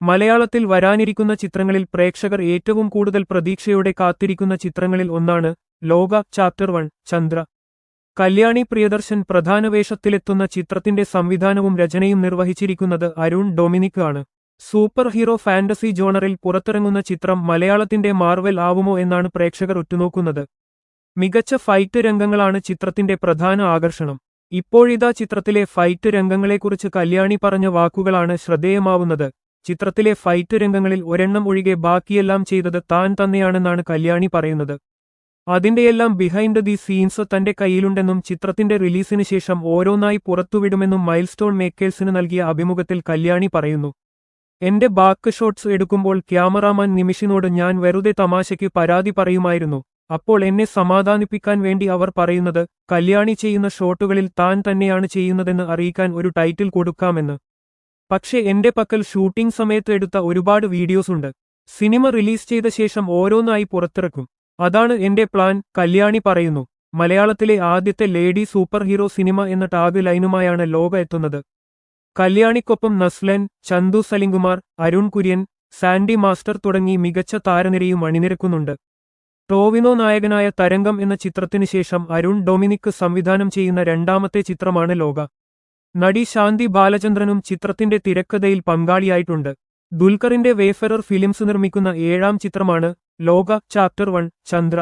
മലയാളത്തിൽ വരാനിരിക്കുന്ന ചിത്രങ്ങളിൽ പ്രേക്ഷകർ ഏറ്റവും കൂടുതൽ പ്രതീക്ഷയോടെ കാത്തിരിക്കുന്ന ചിത്രങ്ങളിൽ ഒന്നാണ് ലോക ചാപ്റ്റർ 1 ചന്ദ്ര. കല്യാണി പ്രിയദർശൻ പ്രധാന വേഷത്തിലെത്തുന്ന ചിത്രത്തിന്റെ സംവിധാനവും രചനയും നിർവഹിച്ചിരിക്കുന്നത് അരുൺ ഡൊമിനിക് ആണ്. സൂപ്പർ ഹീറോ ഫാന്റസി ജോണറിൽ പുറത്തിറങ്ങുന്ന ചിത്രം മലയാളത്തിന്റെ മാർവൽ ആവുമോ എന്നാണ് പ്രേക്ഷകർ ഉറ്റുനോക്കുന്നത്. മികച്ച ഫൈറ്റ് രംഗങ്ങളാണ് ചിത്രത്തിന്റെ പ്രധാന ആകർഷണം. ഇപ്പോഴിതാ ചിത്രത്തിലെ ഫൈറ്റ് രംഗങ്ങളെക്കുറിച്ച് കല്യാണി പറഞ്ഞ വാക്കുകളാണ് ശ്രദ്ധേയമാവുന്നത്. ചിത്രത്തിലെ ഫൈറ്റ് രംഗങ്ങളിൽ ഒരെണ്ണം ഒഴികെ ബാക്കിയെല്ലാം ചെയ്തത് താൻ തന്നെയാണെന്നാണ് കല്യാണി പറയുന്നത്. അതിന്റെയെല്ലാം ബിഹൈൻഡ് ദി സീൻസ് തന്റെ കയ്യിലുണ്ടെന്നും ചിത്രത്തിന്റെ റിലീസിന് ശേഷം ഓരോന്നായി പുറത്തുവിടുമെന്നും മൈൽസ്റ്റോൺ മേക്കേഴ്സിന് നൽകിയ അഭിമുഖത്തിൽ കല്യാണി പറയുന്നു. എന്റെ ബാക്ക് ഷോട്ട്സ് എടുക്കുമ്പോൾ ക്യാമറാമാൻ നിമിഷിനോട് ഞാൻ വെറുതെ തമാശയ്ക്ക് പരാതി പറയുമായിരുന്നു. അപ്പോൾ എന്നെ സമാധാനിപ്പിക്കാൻ വേണ്ടി അവർ പറയുന്നത് കല്യാണി ചെയ്യുന്ന ഷോട്ടുകളിൽ താൻ തന്നെയാണ് ചെയ്യുന്നതെന്ന് അറിയിക്കാൻ ഒരു ടൈറ്റിൽ കൊടുക്കാമെന്ന്. പക്ഷേ എന്റെ പക്കൽ ഷൂട്ടിംഗ് സമയത്ത് എടുത്ത ഒരുപാട് വീഡിയോസ് ഉണ്ട്. സിനിമ റിലീസ് ചെയ്ത ശേഷം ഓരോന്നായി പുറത്തിറക്കും. അതാണ് എന്റെ പ്ലാൻ, കല്യാണി പറയുന്നു. മലയാളത്തിലെ ആദ്യത്തെ ലേഡി സൂപ്പർ ഹീറോ സിനിമ എന്ന ടാഗ് ലൈനുമായാണ് ലോക എത്തുന്നത്. കല്യാണിക്കൊപ്പം നസ്ലൻ, ചന്തു സലിംകുമാർ, അരുൺ കുര്യൻ, സാൻഡി മാസ്റ്റർ തുടങ്ങി മികച്ച താരനിരയും അണിനിരക്കുന്നുണ്ട്. ടോവിനോ നായകനായ തരംഗം എന്ന ചിത്രത്തിനു ശേഷം അരുൺ ഡൊമിനിക് സംവിധാനം ചെയ്യുന്ന രണ്ടാമത്തെ ചിത്രമാണ് ലോക. നടി ശാന്തി ബാലചന്ദ്രനും ചിത്രത്തിന്റെ തിരക്കഥയിൽ പങ്കാളിയായിട്ടുണ്ട്. ദുൽഖറിന്റെ വേഫെറർ ഫിലിംസ് നിർമ്മിക്കുന്ന 7ാം ചിത്രമാണ് ലോക ചാപ്റ്റർ 1 ചന്ദ്ര.